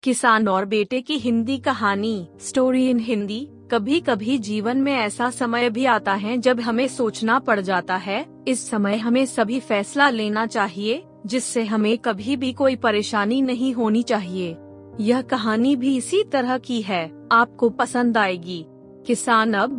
किसान और बेटे की हिंदी कहानी। Story in Hindi. कभी कभी जीवन में ऐसा समय भी आता है जब हमें सोचना पड़ जाता है। इस समय हमें सभी फैसला लेना चाहिए जिससे हमें कभी भी कोई परेशानी नहीं होनी चाहिए। यह कहानी भी इसी तरह की है, आपको पसंद आएगी। किसान अब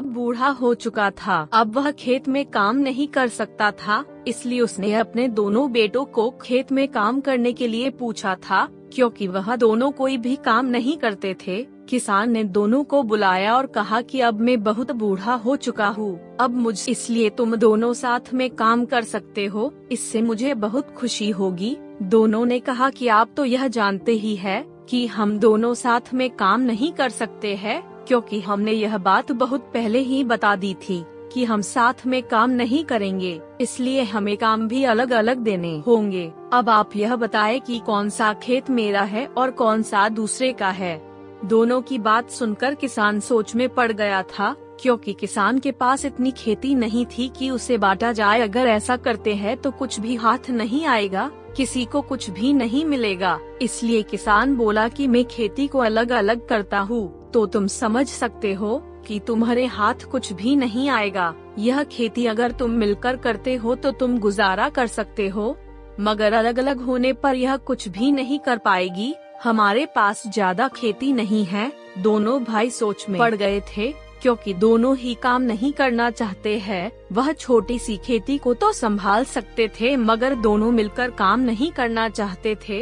बूढ़ा हो चुका था। अब वह खेत में काम नहीं कर सकता था, इसलिए उसने अपने दोनों बेटों को खेत में काम करने के लिए पूछा था, क्योंकि वह दोनों कोई भी काम नहीं करते थे। किसान ने दोनों को बुलाया और कहा कि अब मैं बहुत बूढ़ा हो चुका हूँ, इसलिए तुम दोनों साथ में काम कर सकते हो, इससे मुझे बहुत खुशी होगी। दोनों ने कहा कि आप तो यह जानते ही है कि हम दोनों साथ में काम नहीं कर सकते हैं, क्योंकि हमने यह बात बहुत पहले ही बता दी थी कि हम साथ में काम नहीं करेंगे, इसलिए हमें काम भी अलग अलग देने होंगे। अब आप यह बताएं कि कौन सा खेत मेरा है और कौन सा दूसरे का है। दोनों की बात सुनकर किसान सोच में पड़ गया था, क्योंकि किसान के पास इतनी खेती नहीं थी कि उसे बांटा जाए। अगर ऐसा करते हैं तो कुछ भी हाथ नहीं आएगा, किसी को कुछ भी नहीं मिलेगा। इसलिए किसान बोला कि मैं खेती को अलग अलग करता हूँ, तो तुम समझ सकते हो कि तुम्हारे हाथ कुछ भी नहीं आएगा। यह खेती अगर तुम मिलकर करते हो तो तुम गुजारा कर सकते हो, मगर अलग अलग होने पर यह कुछ भी नहीं कर पाएगी। हमारे पास ज्यादा खेती नहीं है। दोनों भाई सोच में पड़ गए थे, क्योंकि दोनों ही काम नहीं करना चाहते हैं। वह छोटी सी खेती को तो संभाल सकते थे, मगर दोनों मिलकर काम नहीं करना चाहते थे।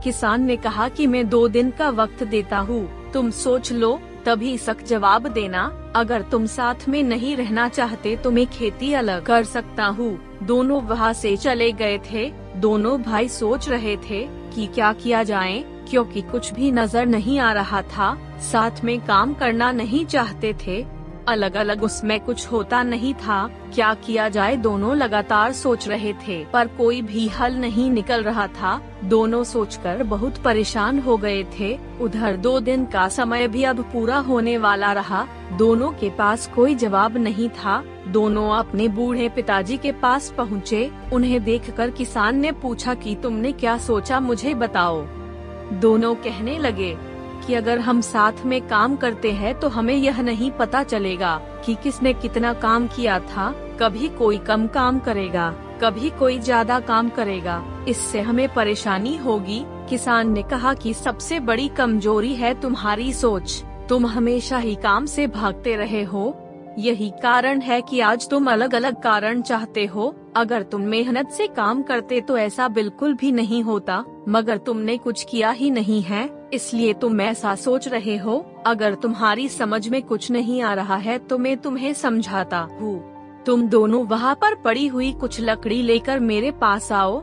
किसान ने कहा कि मैं 2 दिन का वक्त देता हूँ, तुम सोच लो, तभी सख्त जवाब देना। अगर तुम साथ में नहीं रहना चाहते तो मैं खेती अलग कर सकता हूँ। दोनों वहाँ से चले गए थे। दोनों भाई सोच रहे थे कि क्या किया जाए, क्योंकि कुछ भी नजर नहीं आ रहा था। साथ में काम करना नहीं चाहते थे, अलग अलग उसमें कुछ होता नहीं था। क्या किया जाए, दोनों लगातार सोच रहे थे, पर कोई भी हल नहीं निकल रहा था। दोनों सोचकर बहुत परेशान हो गए थे। उधर 2 दिन का समय भी अब पूरा होने वाला रहा। दोनों के पास कोई जवाब नहीं था। दोनों अपने बूढ़े पिताजी के पास पहुँचे। उन्हें देखकर किसान ने पूछा कि तुमने क्या सोचा, मुझे बताओ। दोनों कहने लगे कि अगर हम साथ में काम करते हैं तो हमें यह नहीं पता चलेगा कि किसने कितना काम किया था। कभी कोई कम काम करेगा, कभी कोई ज्यादा काम करेगा, इससे हमें परेशानी होगी। किसान ने कहा कि सबसे बड़ी कमजोरी है तुम्हारी सोच। तुम हमेशा ही काम से भागते रहे हो, यही कारण है कि आज तुम अलग अलग कारण चाहते हो। अगर तुम मेहनत से काम करते तो ऐसा बिल्कुल भी नहीं होता, मगर तुमने कुछ किया ही नहीं है, इसलिए तुम ऐसा सोच रहे हो। अगर तुम्हारी समझ में कुछ नहीं आ रहा है तो मैं तुम्हें समझाता हूँ। तुम दोनों वहाँ पर पड़ी हुई कुछ लकड़ी लेकर मेरे पास आओ।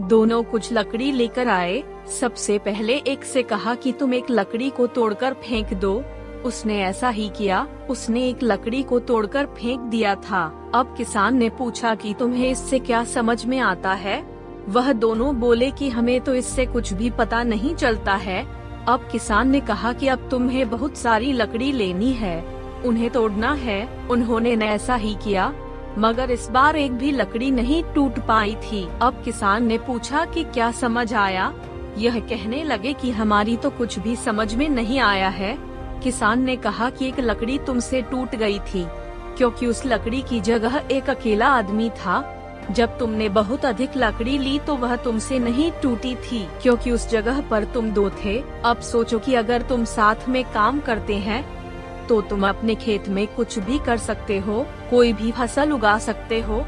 दोनों कुछ लकड़ी लेकर आए। सबसे पहले एक से कहा कि तुम एक लकड़ी को तोड़कर फेंक दो। उसने ऐसा ही किया, उसने एक लकड़ी को तोड़कर फेंक दिया था। अब किसान ने पूछा कि तुम्हें इससे क्या समझ में आता है। वह दोनों बोले कि हमें तो इससे कुछ भी पता नहीं चलता है। अब किसान ने कहा कि अब तुम्हें बहुत सारी लकड़ी लेनी है, उन्हें तोड़ना है। उन्होंने ऐसा ही किया, मगर इस बार एक भी लकड़ी नहीं टूट पाई थी। अब किसान ने पूछा कि क्या समझ आया। यह कहने लगे कि हमारी तो कुछ भी समझ में नहीं आया है। किसान ने कहा कि एक लकड़ी तुमसे टूट गई थी, क्योंकि उस लकड़ी की जगह एक अकेला आदमी था। जब तुमने बहुत अधिक लकड़ी ली तो वह तुमसे नहीं टूटी थी, क्योंकि उस जगह पर तुम 2 थे। अब सोचो कि अगर तुम साथ में काम करते हैं तो तुम अपने खेत में कुछ भी कर सकते हो, कोई भी फसल उगा सकते हो।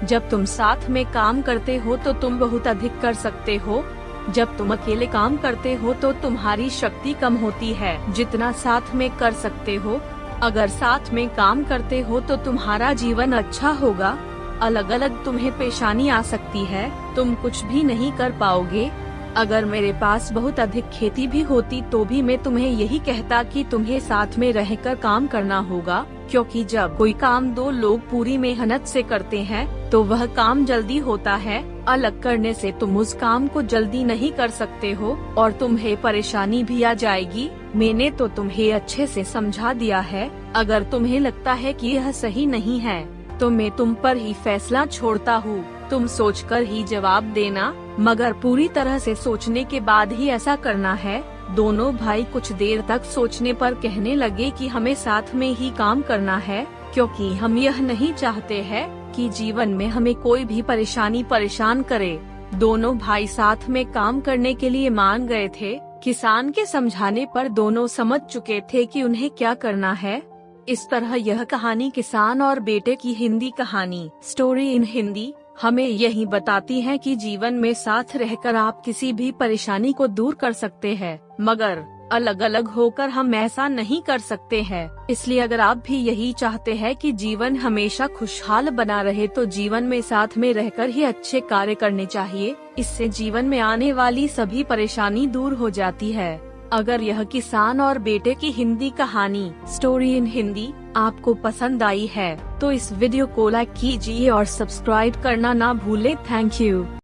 जब तुम साथ में काम करते हो तो तुम बहुत अधिक कर सकते हो। जब तुम अकेले काम करते हो तो तुम्हारी शक्ति कम होती है, जितना साथ में कर सकते हो। अगर साथ में काम करते हो तो तुम्हारा जीवन अच्छा होगा। अलग अलग तुम्हें परेशानी आ सकती है, तुम कुछ भी नहीं कर पाओगे। अगर मेरे पास बहुत अधिक खेती भी होती तो भी मैं तुम्हें यही कहता कि तुम्हें साथ में रहकर काम करना होगा, क्योंकि जब कोई काम 2 लोग पूरी मेहनत से करते हैं तो वह काम जल्दी होता है। अलग करने से तुम उस काम को जल्दी नहीं कर सकते हो और तुम्हें परेशानी भी आ जाएगी। मैंने तो तुम्हें अच्छे से समझा दिया है। अगर तुम्हें लगता है कि यह सही नहीं है तो मैं तुम पर ही फैसला छोड़ता हूँ। तुम सोचकर ही जवाब देना, मगर पूरी तरह से सोचने के बाद ही ऐसा करना है। दोनों भाई कुछ देर तक सोचने पर कहने लगे कि हमें साथ में ही काम करना है, क्योंकि हम यह नहीं चाहते हैं कि जीवन में हमें कोई भी परेशान करे। दोनों भाई साथ में काम करने के लिए मान गए थे। किसान के समझाने पर दोनों समझ चुके थे कि उन्हें क्या करना है। इस तरह यह कहानी किसान और बेटे की हिंदी कहानी स्टोरी इन हिंदी हमें यही बताती है कि जीवन में साथ रहकर आप किसी भी परेशानी को दूर कर सकते हैं, मगर अलग अलग होकर हम ऐसा नहीं कर सकते हैं। इसलिए अगर आप भी यही चाहते हैं कि जीवन हमेशा खुशहाल बना रहे, तो जीवन में साथ में रहकर ही अच्छे कार्य करने चाहिए। इससे जीवन में आने वाली सभी परेशानी दूर हो जाती है। अगर यह किसान और बेटे की हिंदी कहानी स्टोरी इन हिंदी आपको पसंद आई है, तो इस वीडियो को लाइक कीजिए और सब्सक्राइब करना ना भूले। Thank you.